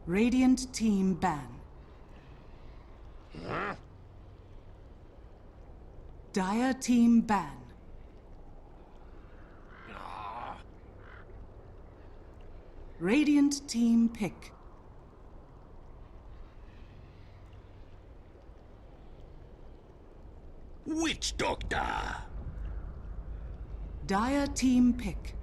Radiant team ban. Dire team ban. Radiant team pick. Witch Doctor. Dire team pick.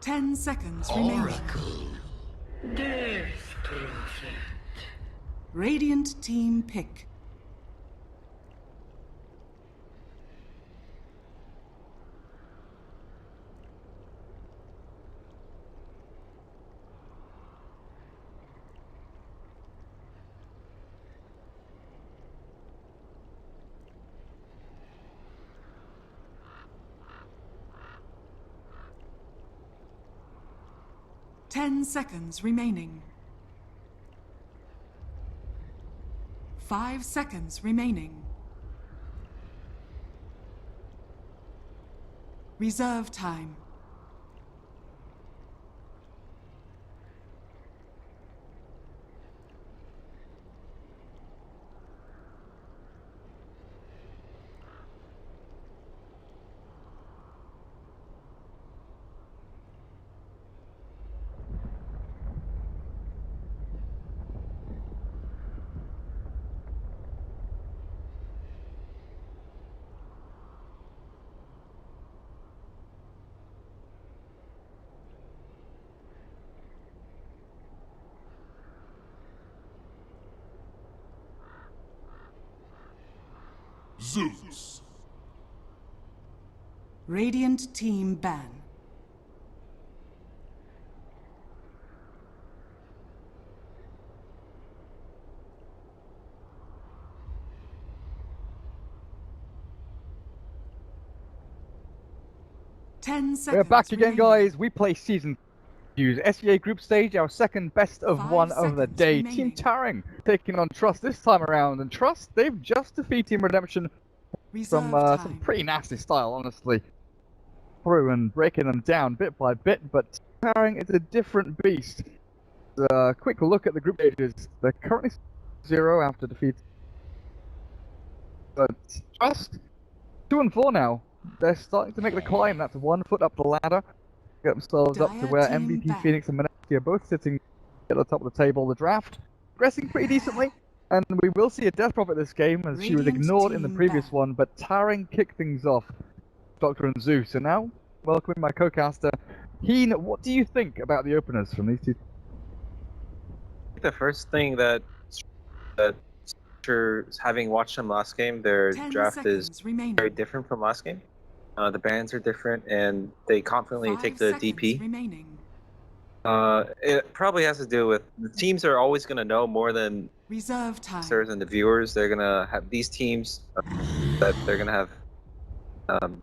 Ten seconds remaining. Oracle. Death Prophet. Radiant team pick. Ten seconds remaining. 5 seconds remaining. Reserve time. Zeus. Radiant team ban. We're back again, guys. We play season 2's SEA group stage, our second best of 5 one of the seconds day. remaining. Team Taring taking on Trust this time around, and Trust, they've just defeated Team Redemption Reserve from time. some pretty nasty style, honestly. Through and breaking them down bit by bit, but Taring is a different beast. Quick look at the group stages. They're currently 0 after defeat. But Trust, 2 and 4 now. They're starting to make the climb. That's 1 foot up the ladder. Get themselves up to Dire where team MVP back. Phoenix and Monastia are both sitting at the top of the table. The draft progressing pretty decently, and we will see a Death Prophet this game as she was Radiant ignored in the team previous back. one, but Taring kicked things off. Doctor and Zeus. And now, welcoming my co-caster, Heen. What do you think about the openers from these two? The first thing that after having watched them last game, their 10 draft is seconds remaining. very different from last game. The bans are different, and they confidently 5 take the seconds DP. remaining. It probably has to do with the teams are always going to know more than Reserve time. users and the viewers. They're going to have these teams that they're going to have.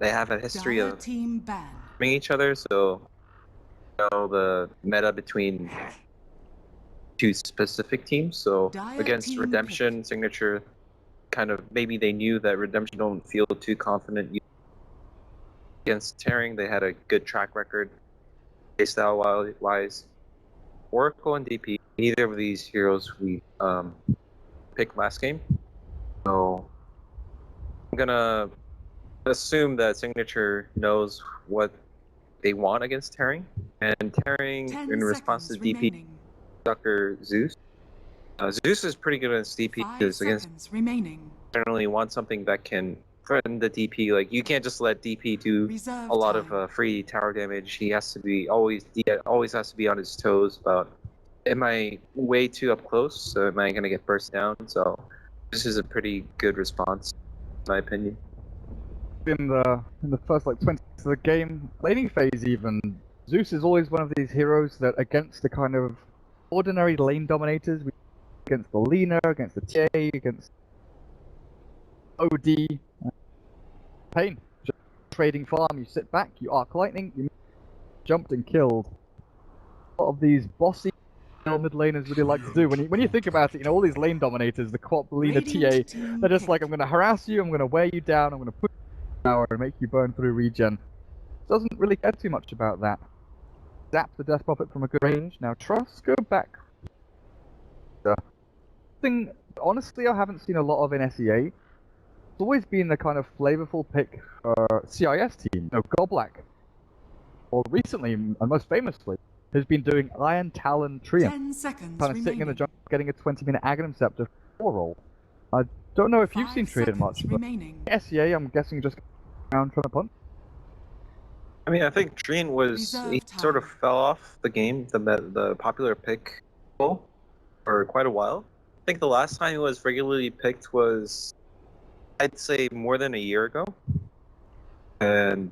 They have a history Dire of team ban. harming each other, so you know the meta between two specific teams. So Dire against team Redemption, Signature, kind of maybe they knew that Redemption don't feel too confident. Against Taring, they had a good track record, playstyle wise. Oracle and DP, neither of these heroes we picked last game. So I'm gonna assume that Signature knows what they want against Taring, and Taring 10 in response to seconds DP, remaining. Dr. Zeus. Zeus is pretty good against DP 5 because against seconds remaining. generally want something that can threaten the DP. Like you can't just let DP do Reserve a lot time. of free tower damage. He has to be always has to be on his toes about, am I way too up close? So am I gonna get burst down? So this is a pretty good response, in my opinion. In the first like 20 minutes of the game, laning phase even, Zeus is always one of these heroes that against the kind of ordinary lane dominators, against the Lina, against the TA, against OD, pain. Just trading farm, you sit back, you arc lightning, you jumped and killed. A lot of these bossy mid laners really like to do. When you think about it, you know, all these lane dominators, the Quap, Lina, TA, Radiant team they're just like, pick. I'm going to harass you, I'm going to wear you down, I'm going to push you power and make you burn through regen. Doesn't really care too much about that. Zap the Death Prophet from a good range. Now Trust, go back. Thing, honestly, I haven't seen a lot of in SEA. It's always been the kind of flavorful pick for CIS team. No, Goblak. Or recently, and most famously, has been doing Iron Talon Treant. 10 seconds Kind of sitting in the remaining. jungle, getting a 20-minute Aghanim Scepter 4 roll. I don't know if you've 5 seen Treant much, seconds but remaining. SEA, I'm guessing just around trying to punch. I mean, I think Treen was he Reserve sort of time. fell off the game, the popular pick for quite a while. I think the last time he was regularly picked was, I'd say, more than a year ago. And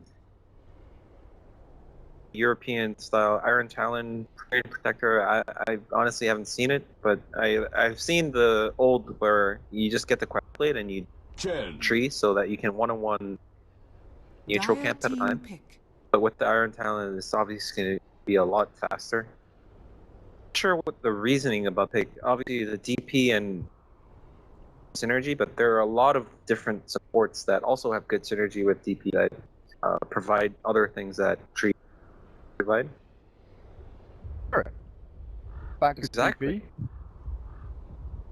European style Iron Talon Protector, I honestly haven't seen it, but I've seen the old where you just get the Quest Blade and you 10, tree so that you can one-on-one neutral Dire camp at a team time. pick. But with the Iron Talon, it's obviously going to be a lot faster. Not sure what the reasoning about pick. Obviously, the DP and synergy, but there are a lot of different supports that also have good synergy with DP that provide other things that Tree provide. Back to Exactly.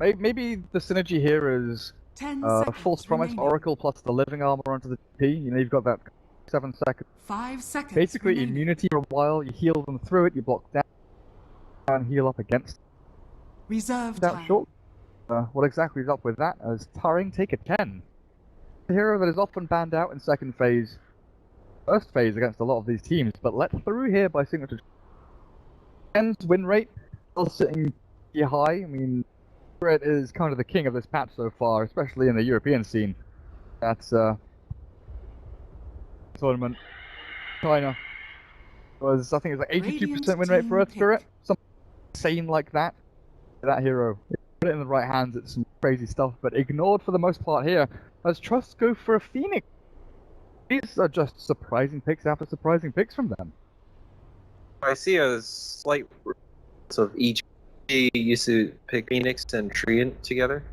TP. Maybe the synergy here is 10 False seconds Promise remaining. Oracle plus the living armor onto the DP. You know, you've got that 7 seconds. 5 seconds Basically, remaining. immunity for a while, you heal them through it, you block down, and heal up against Reserve that time. short. What exactly is up with that? As Taring take a 10. A hero that is often banned out in second phase, first phase against a lot of these teams, but let through here by Signature. 10's win rate still sitting pretty high. I mean, Red is kind of the king of this patch so far, especially in the European scene. That's tournament. China was, I think it was like 82% win rate for Earth Spirit, something insane like that. That hero, if you put it in the right hands, it's some crazy stuff, but ignored for the most part here, as Trust go for a Phoenix. These are just surprising picks after surprising picks from them. I see a slight of each. He used to pick Phoenix and Treant together.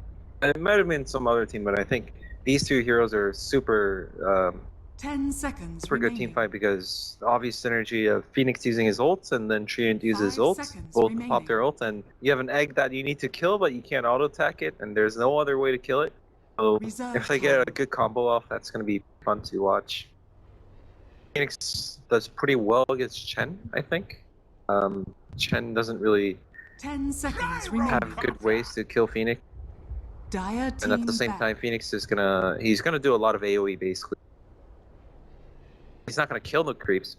It might have been some other team, but I think these two heroes are super 10 seconds super good remaining. team fight because the obvious synergy of Phoenix using his ults and then Treant uses 5 ults. seconds Both remaining. pop their ult, and you have an egg that you need to kill, but you can't auto attack it, and there's no other way to kill it. So Reserve if they get a time. good combo off, that's going to be fun to watch. Phoenix does pretty well against Chen, I think. Chen doesn't really 10 seconds remaining. have good ways to kill Phoenix, Dire team and at the same back. time, Phoenix is he's gonna do a lot of AOE basically. He's not gonna kill the creeps,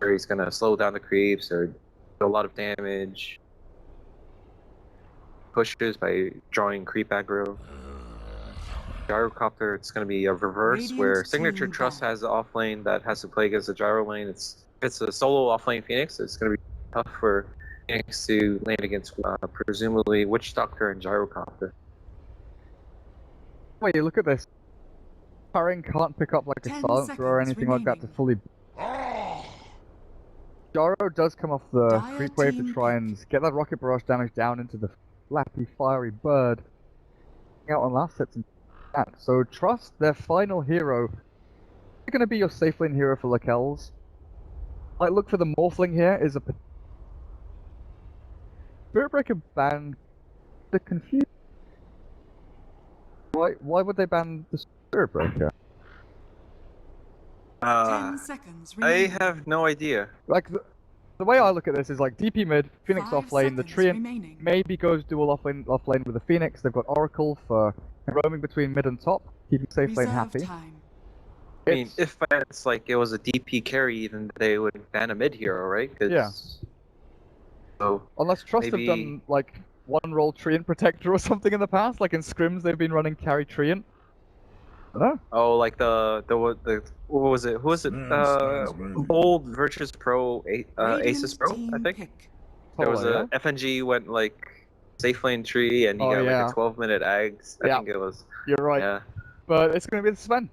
or he's gonna slow down the creeps or do a lot of damage. Pushes by drawing creep aggro. Gyrocopter, it's gonna be a reverse Radiant where team Signature.Trust back. has the off lane that has to play against the gyro lane. If it's a solo off lane Phoenix, it's gonna be tough for Phoenix to lane against presumably Witch Doctor and Gyrocopter. Wait, look at this. Taring can't pick up like a 10 silencer or seconds anything like that to remaining. fully. Gyro does come off the Dire creep wave to team try pick. and get that rocket barrage damage down into the flappy, fiery bird. Out on last hits and that. So Trust, their final hero, they're going to be your safe lane hero for Lakels. Might look for the Morphling here is a Spirit Breaker ban. The confused. Why would they ban the Spirit Breaker? 10 seconds I remaining. have no idea. Like the way I look at this is like DP mid, Phoenix 5 off lane, the seconds Treant remaining. maybe goes dual off lane with the Phoenix. They've got Oracle for roaming between mid and top, keeping safe lane Reserve happy. time. I mean, It's- if it's like it was a DP carry, then they would ban a mid hero, right? 'Cause- Yeah. So Unless Trust maybe- have done like one roll Treant Protector or something in the past, like in scrims they've been running carry Treant. I don't know. oh, like the what was it? Who was it? Old Virtus Pro, Aces Radiant Pro, I team think. pick. There was Polo, a FNG went like safe lane tree, and he Oh, got yeah. like a 12-minute Ags. I Yeah. think it was. You're right. Yeah. But it's going to be the Sven.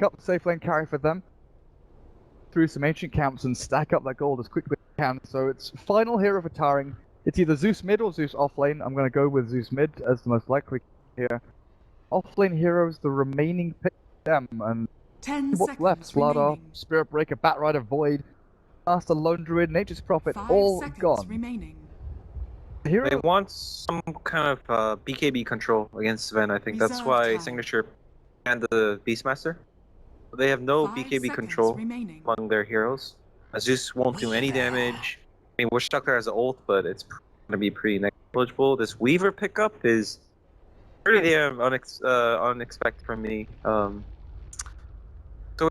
up the safe lane carry for them through some ancient camps and stack up that gold as quickly as they can. So it's final hero for Taring. It's either Zeus mid or Zeus off lane. I'm going to go with Zeus mid as the most likely here. Off lane heroes, the remaining pick them, and 10 what's seconds left? Slardar, remaining. Spirit Breaker, Bat Rider, Void, Master Lone Druid, Nature's Prophet, 5 all seconds gone. remaining. They Hero, want some kind of BKB control against Sven. I think that's Reserve why time. Signature and the Beastmaster. They have no 5 BKB seconds control remaining. among their heroes. Zeus won't do any damage. I mean, Witch Doctor has an ult, but it's going to be pretty negligible. This Weaver pickup is pretty damn unexpected for me. So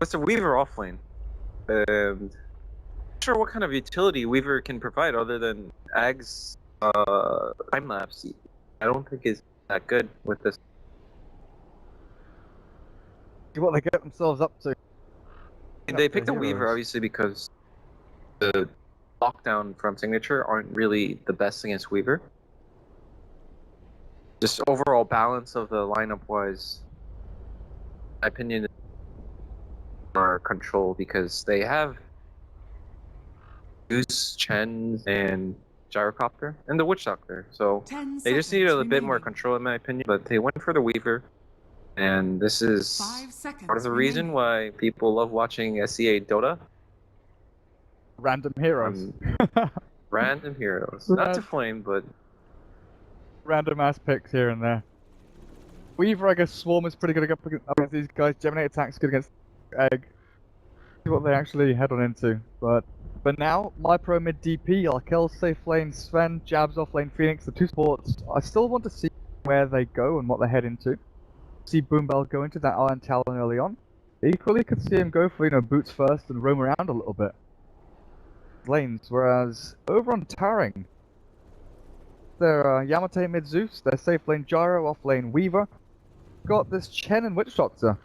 it's a Weaver offlane. And not sure what kind of utility Weaver can provide other than Ag's time lapse. I don't think is that good with this. what they get themselves up to. And they Up to picked a Weaver heroes. obviously because the lockdown from Signature aren't really the best against Weaver. Just overall balance of the lineup wise, my opinion, are control because they have Goose, Chen, and Gyrocopter, and the Witch Doctor. So 10 they just needed a seconds bit more remaining. control, in my opinion. But they went for the Weaver, and this is 5 seconds part of the reason remaining. why people love watching SEA Dota. Random heroes. Random heroes, not to flame, but Random ass picks here and there. Weaver, I guess Swarm is pretty good up against these guys. Geminate attack's good against Egg. See what they actually head on into. But now, my pro mid DP, I'll kill safe lane Sven, Jabs off lane Phoenix, the two supports. I still want to see where they go and what they head into. See Boombell go into that Iron Talon early on. Equally could see him go for, boots first and roam around a little bit. Lanes, whereas over on Taring, they're Yamate mid Zeus, they're safe lane Gyro, off lane Weaver. Got this Chen and Witch Doctor.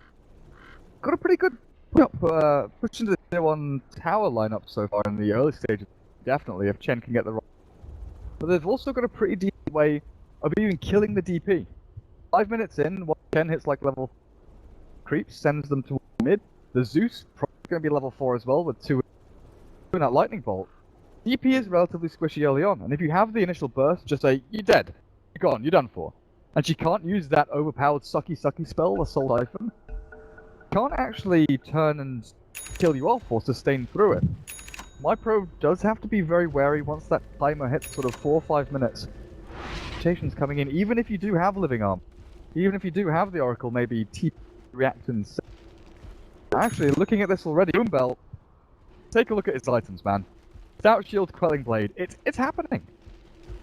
Got a pretty good push into the tier 1 tower lineup so far in the early stages, definitely, if Chen can get the right. But they've also got a pretty decent way of even killing the DP. 5 minutes in, while Chen hits like level creeps, sends them to mid. The Zeus probably going to be level 4 as well with 2 in that lightning bolt. DP is relatively squishy early on, and if you have the initial burst, just say, you're dead, you're gone, you're done for. And she can't use that overpowered sucky spell, the Soul Siphon. Can't actually turn and kill you off or sustain through it. My pro does have to be very wary once that timer hits sort of 4 or 5 minutes. Mutations coming in, even if you do have Living Arm. Even if you do have the Oracle, maybe TP reactants. Actually, looking at this already, Boombell, take a look at his items, man. Stout Shield, Quelling Blade, it's happening.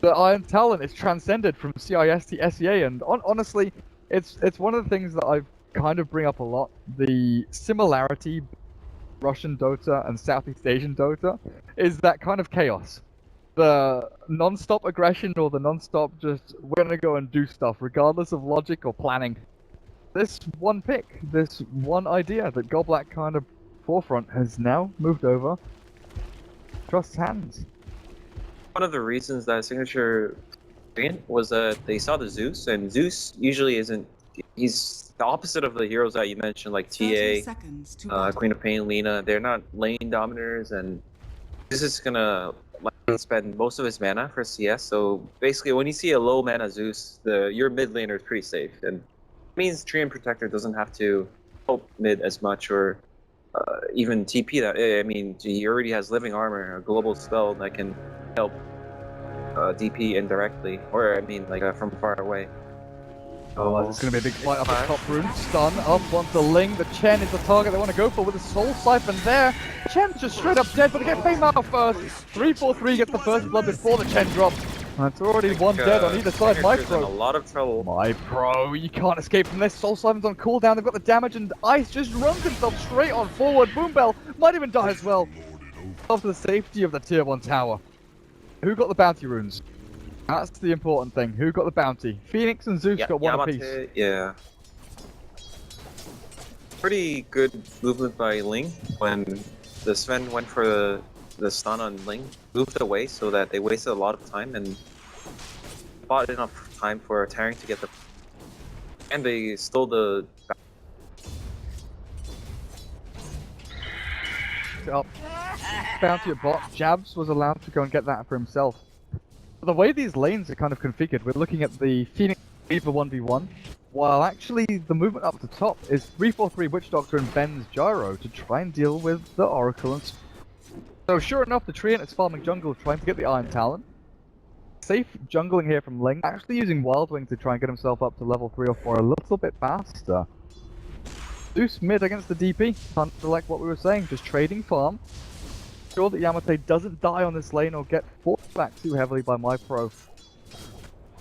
The Iron Talon is transcended from CIS to SEA, and honestly, it's one of the things that I've kind of bring up a lot. The similarity Russian Dota and Southeast Asian Dota is that kind of chaos. The non-stop aggression or the non-stop just, we're gonna go and do stuff regardless of logic or planning. This one pick, this one idea that Goblak kind of forefront has now moved over Trust's hands. one of the reasons that Signature was that they saw the Zeus, and Zeus usually isn't. He's the opposite of the heroes that you mentioned, like 30 TA, seconds to battle. Queen of Pain, Lena. They're not lane dominators, and this is gonna spend most of his mana for CS. So basically, when you see a low mana Zeus, your mid laner is pretty safe, and it means Treant Protector doesn't have to help mid as much, or even TP that. I mean, he already has Living Armor, a global spell that can help DP indirectly, or I mean, like from far away. Oh, it's going to be a big fight up the top room. Stun up onto Ling. The Chen is the target they want to go for with a Soul Siphon there. Chen's just straight up dead, but they get Fame out first. 3-4-3 gets the first blood before the Chen drops. And it's already one dead on either side. My Signature is in a pro. lot of trouble. My pro, you can't escape from this. Soul Siphon's on cooldown. They've got the damage, and Ice just runs himself straight on forward. Boombell might even die as well. After the safety of the tier 1 tower. Who got the bounty runes? That's the important thing. Who got the bounty? Phoenix and Zeus got one apiece. Yamate, yeah. Pretty good movement by Ling when the Sven went for the stun on Ling. Moved away so that they wasted a lot of time and bought enough time for Taring to get the... And they stole the... bounty at bot, Jabs was allowed to go and get that for himself. But the way these lanes are kind of configured, we're looking at the Phoenix Weaver 1v1, while actually the movement up the top is 3-4-3 Witch Doctor and Ben's Gyro to try and deal with the Oracle. And so sure enough, the Treant is farming jungle, trying to get the Iron Talon. Safe jungling here from Ling, actually using Wild Wing to try and get himself up to level 3 or 4 a little bit faster. Zeus mid against the DP, kind of like what we were saying, just trading farm. Sure that Yamate doesn't die on this lane or get forced back too heavily by my pro.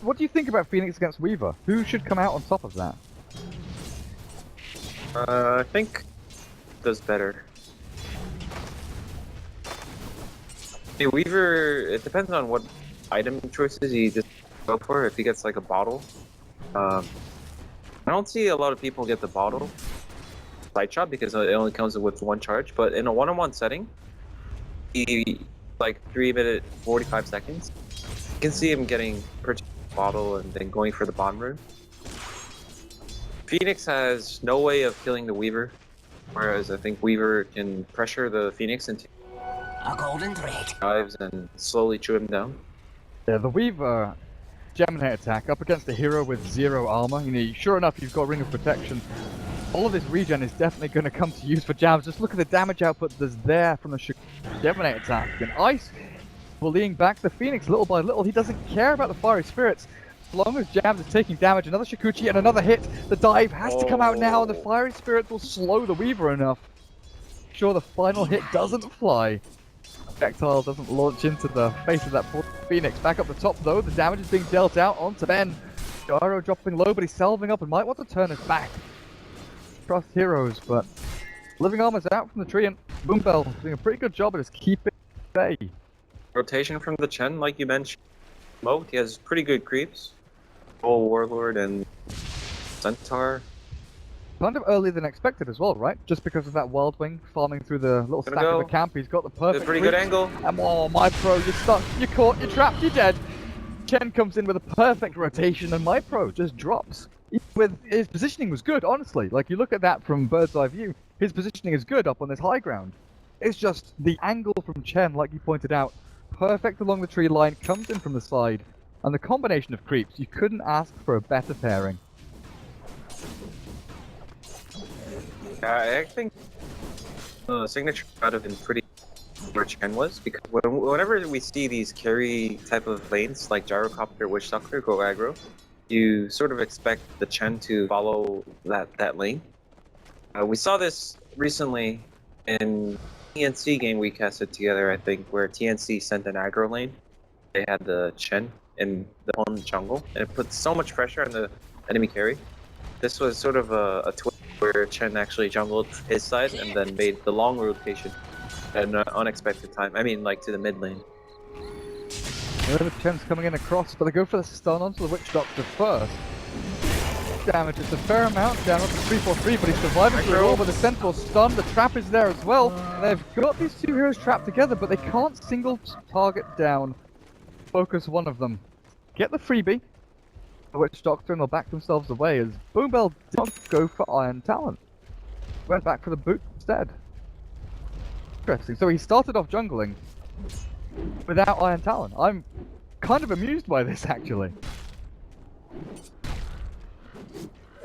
What do you think about Phoenix against Weaver? Who should come out on top of that? I think does better. Hey, Weaver, it depends on what item choices he just go for. If he gets like a bottle, I don't see a lot of people get the bottle side shot because it only comes with one charge. But in a one-on-one setting, he like 3 minutes 45 seconds. You can see him getting purchased a bottle and then going for the bond rune. Phoenix has no way of killing the Weaver, whereas I think Weaver can pressure the Phoenix into A golden thread. dives and slowly chew him down. Yeah, the Weaver Gemini attack up against a hero with 0 armor. You know, sure enough, you've got Ring of Protection. All of this regen is definitely going to come to use for Jabs. Just look at the damage output that's there from the Gemini attack. And Ice bullying back the Phoenix little by little. He doesn't care about the Fiery Spirits. As long as Jabs is taking damage, another Shikuchi and another hit. The dive has to come out now, and the Fiery Spirits will slow the Weaver enough. Sure, the final hit doesn't fly. Projectile doesn't launch into the face of that poor Phoenix. Back up the top though, the damage is being dealt out onto Ben. Gyro dropping low, but he's salving up and might want to turn his back. Trust heroes, but living armor's out from the tree, and Boombell doing a pretty good job at just keeping bay. Rotation from the Chen, like you mentioned. Moat, he has pretty good creeps. Full Warlord and Centaur. Kind of earlier than expected as well, right? Just because of that Wild Wing farming through the little stack go. of the camp. He's got the perfect Pretty good reach. angle. And oh, my pro, you're stuck, you're caught, you're trapped, you're dead. Chen comes in with a perfect rotation, and my pro just drops. With his positioning was good, honestly. Like, you look at that from bird's eye view, his positioning is good up on this high ground. It's just the angle from Chen, like you pointed out, perfect along the tree line, comes in from the side, and the combination of creeps, you couldn't ask for a better pairing. I think Signature would have been pretty where Chen was, because whenever we see these carry type of lanes like Gyrocopter, Witch Doctor go aggro, you sort of expect the Chen to follow that lane. We saw this recently in TNC game we casted together, I think, where TNC sent an aggro lane. They had the Chen in the own jungle, and it put so much pressure on the enemy carry. This was sort of a twist where Chen actually jungled his side and then made the long rotation at an unexpected time. I mean, like to the mid lane. The Chen's coming in across, but they go for the stun onto the Witch Doctor first. Damage, it's a fair amount, down up to 3-4-3, but he's surviving through it all with a Sentinel stun. The trap is there as well. They've got these two heroes trapped together, but they can't single target down. Focus one of them. Get the freebie. The Witch Doctor, and they'll back themselves away as Boombell did not go for Iron Talon. Went back for the boot instead. Interesting. So he started off jungling without Iron Talon. I'm kind of amused by this, actually.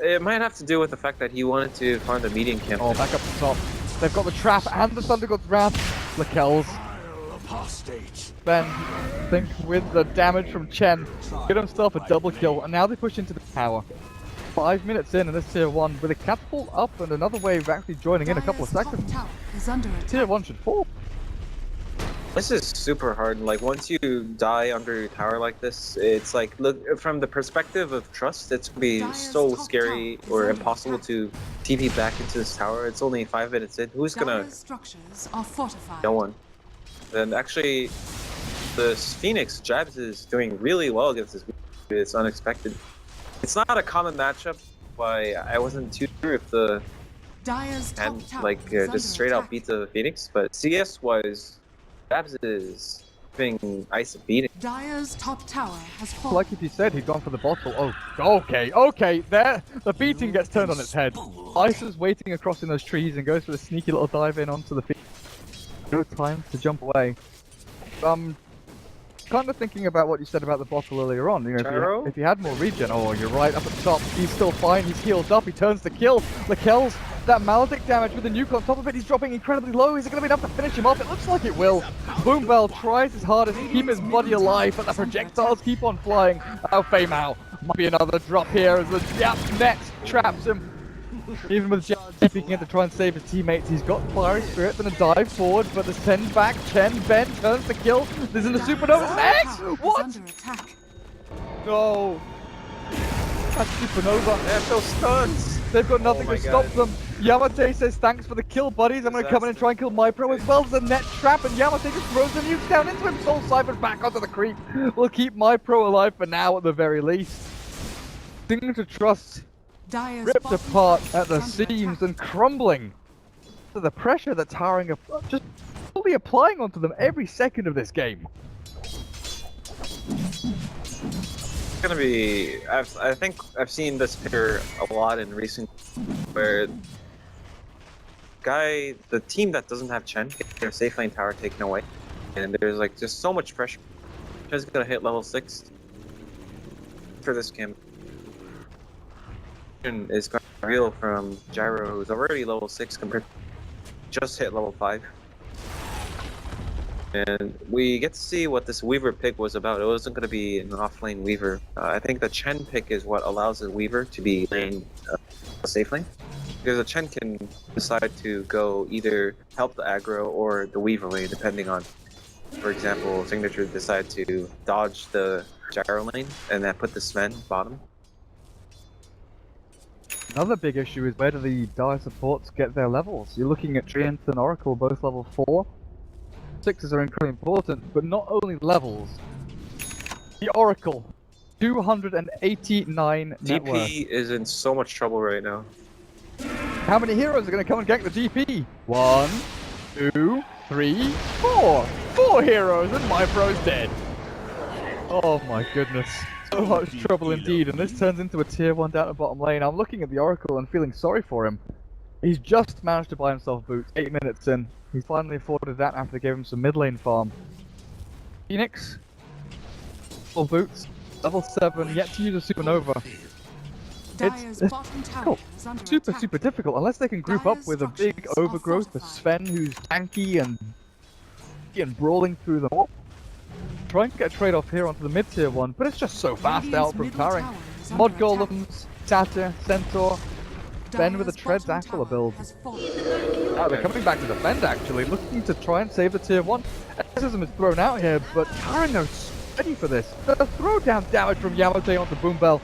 It might have to do with the fact that he wanted to farm the medium camp. Oh, back up the top. They've got the trap and the Thunder God's Wrath. Lakells. Ben, I think with the damage from Chen, get himself a double kill, and now they push into the tower. 5 minutes in, and this tier 1 with a catapult up and another wave actually joining in a couple of Dire's top seconds. tower is under attack. Tier 1 should fall. This is super hard. Like, once you die under a tower like this, it's like, look, from the perspective of Trust, it's gonna be Dire's so top scary tower is or under impossible attack. to TP back into this tower. It's only 5 minutes in. Who's gonna? Dire's structures are fortified. No one. And actually, the Phoenix Jabs is doing really well against this. It's unexpected. It's not a common matchup. Why I wasn't too sure if the Dire's top and tower like is under just straight out attack. beat the Phoenix, but CS wise, Jabs is giving Ice a beating. Dire's top tower has fallen. Like if you said, he'd gone for the bottle. Oh, okay, there, the beating gets turned on its head. Ice is waiting across in those trees and goes for the sneaky little dive in onto the feet. No time to jump away. Kind of thinking about what you said about the bottle earlier on. You know, if he had more regen, oh, you're right, up at the top, he's still fine, he's healed up, he turns to kill. Lakel's that Maledict damage with the nuke on top of it, he's dropping incredibly low, is it going to be enough to finish him off? It looks like it will. Boombell tries his hardest to keep his body alive, but the projectiles keep on flying. Oh, Fame out. Might be another drop here as the Jap net traps him. Even with Jap peeking in to try and save his teammates, he's got Fiery Spirit and a dive forward, but the send back, Ben turns to kill. There's in the Supernova next! What? Under attack. No. That's Supernova. They have no stuns. They've got nothing Oh my to stop God. them. Yamate says thanks for the kill, buddies. I'm going to come in and try and kill MyPro as well as the net trap, and Yamate just throws the nukes down into him. Soul Cypher's back onto the creep. We'll keep MyPro alive for now at the very least. Signature.Trust Dire's ripped bottom apart tower at the is under seams attack. and crumbling to the pressure that Towering are just fully applying onto them every second of this game. It's gonna be. I think I've seen this picture a lot in recent, where the team that doesn't have Chen get their safe lane tower taken away, and there's like just so much pressure. Chen's gonna hit level 6 for this game. Is going to reveal from Gyro, who's already level 6 compared to just hit level 5. And we get to see what this Weaver pick was about. It wasn't going to be an off-lane Weaver. I think the Chen pick is what allows the Weaver to be lane safe lane. Because the Chen can decide to go either help the aggro or the Weaver lane, depending on, for example, Signature decide to dodge the Gyro lane and then put the Sven bottom. Another big issue is where do the Dire supports get their levels? You're looking at Treant and Oracle, both level 4. 6s are incredibly important, but not only levels. The Oracle, 289 net worth. DP is in so much trouble right now. How many heroes are going to come and gank the DP? 1, 2, 3, 4. 4 heroes and MyPro's dead. Oh my goodness. So much trouble indeed, and this turns into a tier 1 down at bottom lane. I'm looking at the Oracle and feeling sorry for him. He's just managed to buy himself boots, 8 minutes in. He's finally afforded that after they gave him some mid lane farm. Phoenix, full boots, level 7, yet to use a Supernova. Dire's It's bottom tower cool. is under Super attack. difficult, unless they can group up Dire's with a big structures are overgrowth with fortified. Sven who's tanky and brawling through them all. Try and get a trade-off here onto the mid-tier one, but it's just so fast Radiant's out from middle Towering. tower is Mod under attack. Golems, Satyr, Centaur, Ben with a Dire's Treads bottom Aquila tower build. has fallen. Oh, they're coming back to defend actually, looking to try and save the tier 1. Exorcism is thrown out here, but Towering are ready for this. The throwdown damage from Yamate onto Boombell.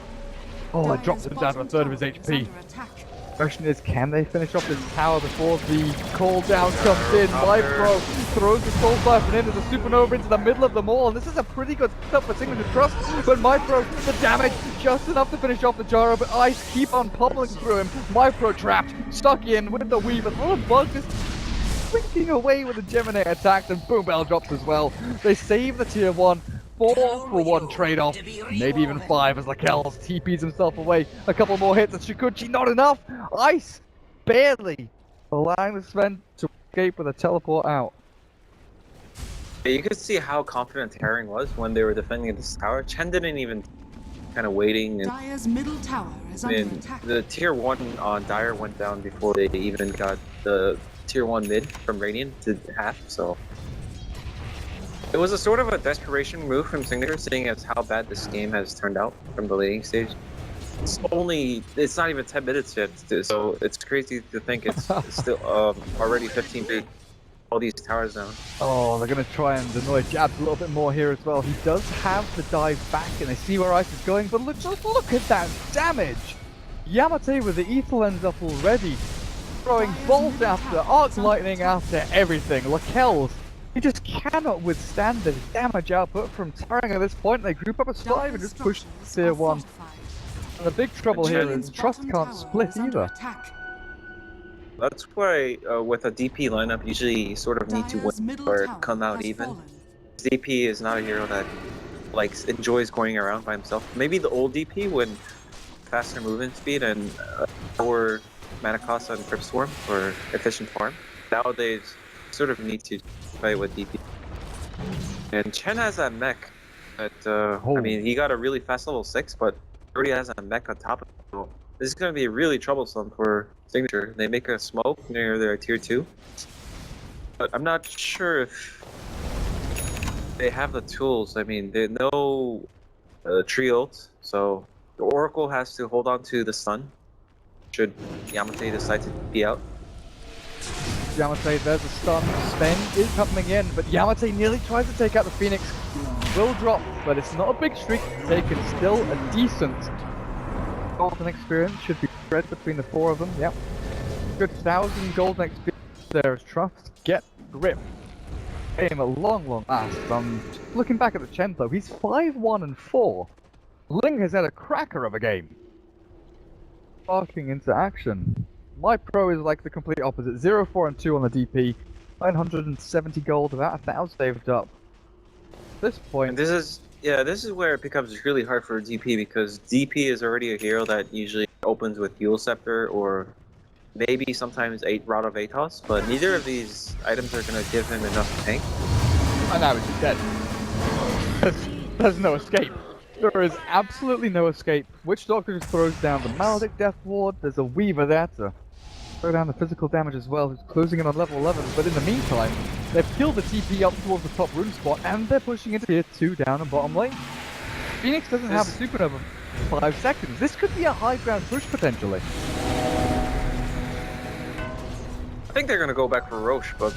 Oh, it drops Dire's him down to a bottom third of his tower is HP. under attack. Question is, can they finish off this tower before the call down comes in? MyPro throws the Soul Siphon in as a Supernova into the middle of them all, and this is a pretty good setup for Signature.Trust, but MyPro, the damage, just enough to finish off the Gyro, but Ice keep on pummeling through him. MyPro trapped, stuck in with the Weaver, the little bug just winking away with the Gemini attacks, and Boombell drops as well. They save the tier 1. 4 for 1 trade-off, maybe even 5 as Lakel's TPs himself away. A couple more hits at Shikuchi, not enough! Ice, barely allowing the Sven to escape with a teleport out. Yeah, you could see how confident Herring was when they were defending this tower. Chen didn't even kind of waiting, and Dire's middle tower is under attack. the tier 1 on Dire went down before they even got the tier 1 mid from Radiant to half, so it was a sort of a desperation move from Signature, seeing as how bad this game has turned out from the laning stage. It's not even 10 minutes yet, so it's crazy to think it's still already 15 feet. All these towers down. Oh, they're going to try and annoy Jabs a little bit more here as well. He does have the dive back, and they see where Ice is going, but just look at that damage! Yamate with the Ether Lens up already, throwing bolt after, arc lightning after everything. Lakel's, he just cannot withstand the damage output from Towering at this point. They group up as 5 and just push tier 1. And the big trouble here is Trust can't split either. That's why with a DP lineup, usually you sort of need to win or come out even. DP is not a hero that enjoys going around by himself. Maybe the old DP when faster movement speed and lower mana cost on Crypt Swarm or efficient farm. Nowadays, sort of need to fight with DP. And Chen has that mech. But I mean, he got a really fast level 6, but already has a mech on top of it. So this is going to be really troublesome for Signature. They make a smoke near their tier 2. But I'm not sure if they have the tools. I mean, they know tree ult, so the Oracle has to hold on to the stun. Should Yamate decide to be out. Yamate, there's a stun. Sven is coming in, but Yamate nearly tries to take out the Phoenix. Will drop, but it's not a big streak taken. Still a decent golden experience. Should be spread between the 4 of them. Yep. Good 1,000 golden experience there as Trust. Get grip. Game at long last. Looking back at the Chen though, he's 5-1-4. Ling has had a cracker of a game. Sparking into action. My pro is like the complete opposite. 0-4-2 on the DP. 970 gold, about 1,000 saved up. At this point, And this is where it becomes really hard for DP because DP is already a hero that usually opens with Dual Scepter or maybe sometimes 8 Rod of Atos, but neither of these items are going to give him enough tank. and now he's dead. There's no escape. There is absolutely no escape. Witch Doctor just throws down the Maledict Death Ward. There's a Weaver there to throw down the physical damage as well, who's closing in on level 11. But in the meantime, they've killed the TP up towards the top rune spot, and they're pushing into tier 2 down and bottom lane. Phoenix doesn't have a supernova for 5 seconds. This could be a high ground push potentially. I think they're going to go back for Roche, but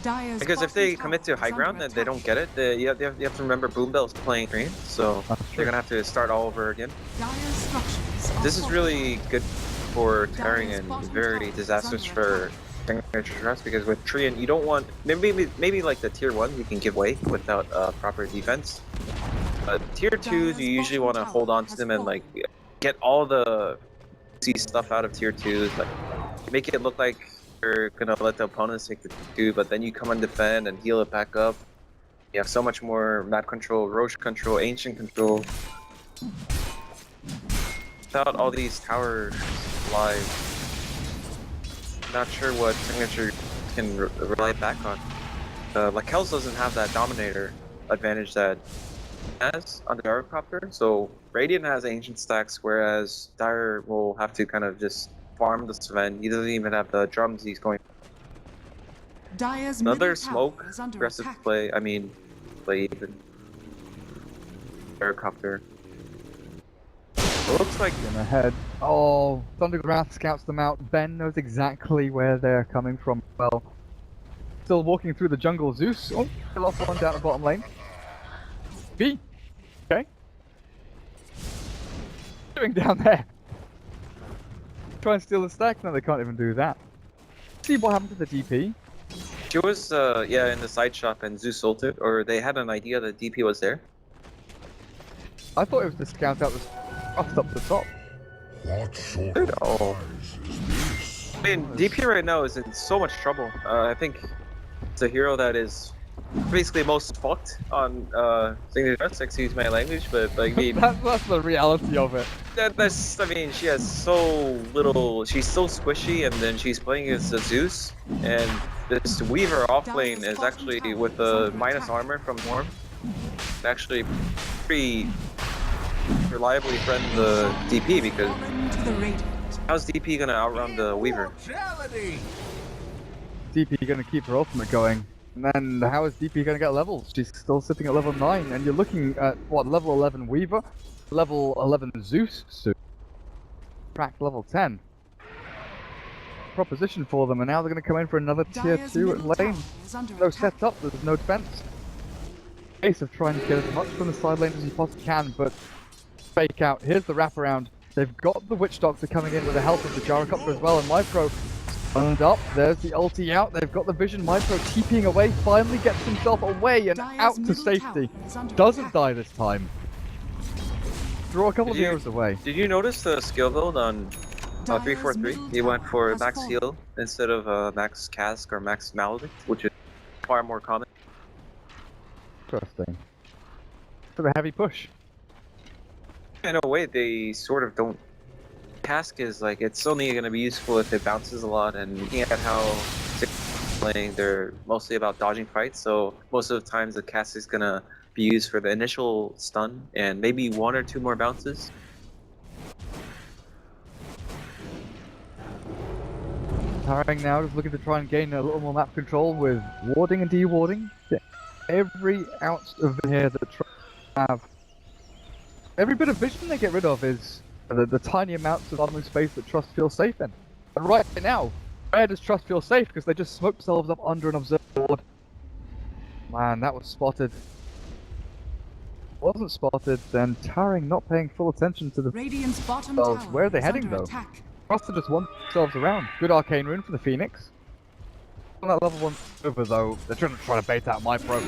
Dire's because if bottom they tower commit to is high under ground, then they attack. don't get it. You have to remember Boombell's playing green, so they're going to have to start all over again. Dire's structures are This is really good for Tearing Dire's and bottom very tower is disastrous under for Signature.Trust because with Treant, you don't want maybe like the tier 1 you can give way without proper defense. Tier 2s you usually want to hold on to them and like get all the easy stuff out of tier 2s, like make it look like you're gonna let the opponents take the 2, but then you come and defend and heal it back up. You have so much more map control, Roche control, ancient control. Without all these towers live, not sure what Signature can rely back on. Like Hells doesn't have that Dominator advantage that has on the Gyrocopter, so Radiant has ancient stacks, whereas Dire will have to kind of just farm the Sven. He doesn't even have the drums he's going. Dire's Another middle smoke, tower is under aggressive attack. play. I mean, play even. Gyrocopter. It looks like In ahead. Oh, Thunderwrath scouts them out. Ben knows exactly where they're coming from. Well, still walking through the jungle. Zeus. Oh, kill off one down the bottom lane. B. Okay. Doing down there. Try and steal the stack. No, they can't even do that. See what happened to the DP. she was in the side shop and Zeus ulted, or they had an idea that DP was there. I thought it was to scout out the thrust up the top. What sort Dude, of oh. prize is this? I mean, DP right now is in so much trouble. I think it's a hero that is basically most fucked on Signature.Trust, excuse my language, but like, I mean, That's the reality of it. that's, I mean, she has so little, she's so squishy, and then she's playing as a Zeus, and this Weaver off lane is actually with a minus armor from Worm, actually pretty reliably friend the DP, because Fallen to the Radiant. how's DP gonna outrun the Weaver? Immortality! DP gonna keep her ultimate going. And then how is DP gonna get levels? She's still sitting at level 9, and you're looking at what, level 11 Weaver, level 11 Zeus soon. Cracked level 10. Proposition for them, and now they're gonna come in for another tier Dire's 2 at middle lane. tower is under No attack. set up, there's no defense. Case of trying to get as much from the side lane as you possibly can, but fake out. Here's the wraparound. They've got the Witch Doctor coming in with the help of the Gyrocopter as well, and MyPro spun up. There's the ulti out. They've got the vision. MyPro TPing away, finally gets himself away and Dire's out to middle safety. tower is under Doesn't attack. die this time. Draw a couple of Did you- heroes away. Did you notice the skill build on Dire's 343? middle He went tower for has max fallen. heal instead of max cask or max maledict, which is far more common. Interesting. For the heavy push. In a way, they sort of don't. Cask is like, it's only going to be useful if it bounces a lot, and looking at how playing, they're mostly about dodging fights. So most of the times the cast is gonna be used for the initial stun and maybe 1 or 2 more bounces. Tarang now just looking to try and gain a little more map control with warding and dewarding. Every ounce of here that Trust have, every bit of vision they get rid of is the tiny amounts of autonomous space that Trust feels safe in. And right now, where does Trust feel safe? Because they just smoked themselves up under an observer ward. Man, that was spotted. Wasn't spotted, then Tarang not paying full attention to the Radiant's bottom themselves. tower Where are they is heading under though? attack. Trust are just one themselves around. Good arcane rune for the Phoenix. On that level 1 over though, they're trying to bait out my pro.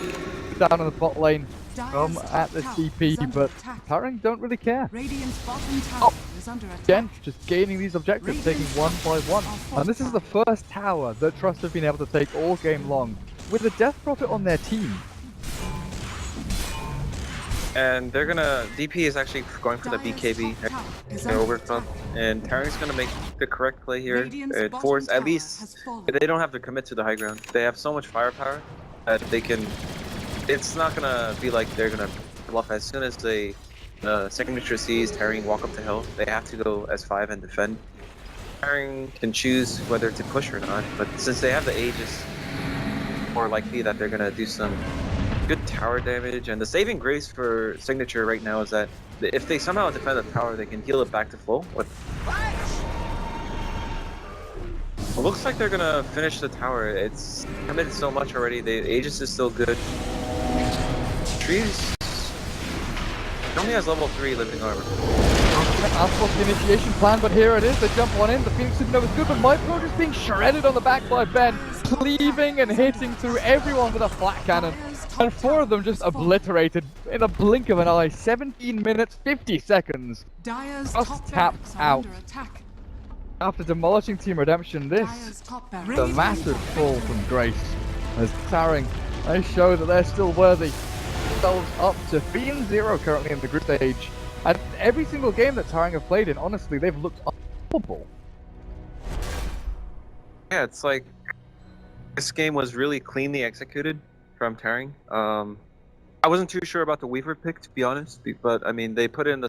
Down in the bot lane, come Dire's at the top tower is TP, under but attack. Tarang don't really care. Radiant's bottom tower is under attack. Again, just gaining these objectives, taking one by one. And this is the first tower that Trust have been able to take all game long, with a Death Prophet on their team. And they're gonna DP is actually going for the BKB overthrow, and Tarang's gonna make the correct play here and force at least they don't have to commit to the high ground. They have so much firepower that they can. It's not gonna be like they're gonna bluff as soon as they Signature sees Tarang walk up the hill. They have to go S5 and defend. Tarang can choose whether to push or not, but since they have the Aegis, more likely that they're gonna do some good tower damage. And the saving grace for Signature right now is that if they somehow defend the tower, they can heal it back to full. It looks like they're gonna finish the tower. It's committed so much already. The Aegis is still good. Trees only has level 3 living armor. Ask what's the initiation plan, but here it is. They jump on in. The Phoenix Supernova was good, but my pro just being shredded on the back by Ben, cleaving and hitting through everyone with a flat cannon. And 4 of them just obliterated in a blink of an eye. 17 minutes, 50 seconds. Dire's Just top tapped barracks are out. under attack. After demolishing Team Redemption, this Dire's top is a barracks. massive fall from Grace. As Tarang, they show that they're still worthy. Themselves up to 3-0 currently in the group stage. And every single game that Tarang have played in, honestly, they've looked unstoppable. Yeah, it's like this game was really cleanly executed from Tarang. I wasn't too sure about the Weaver pick, to be honest, but I mean, they put in the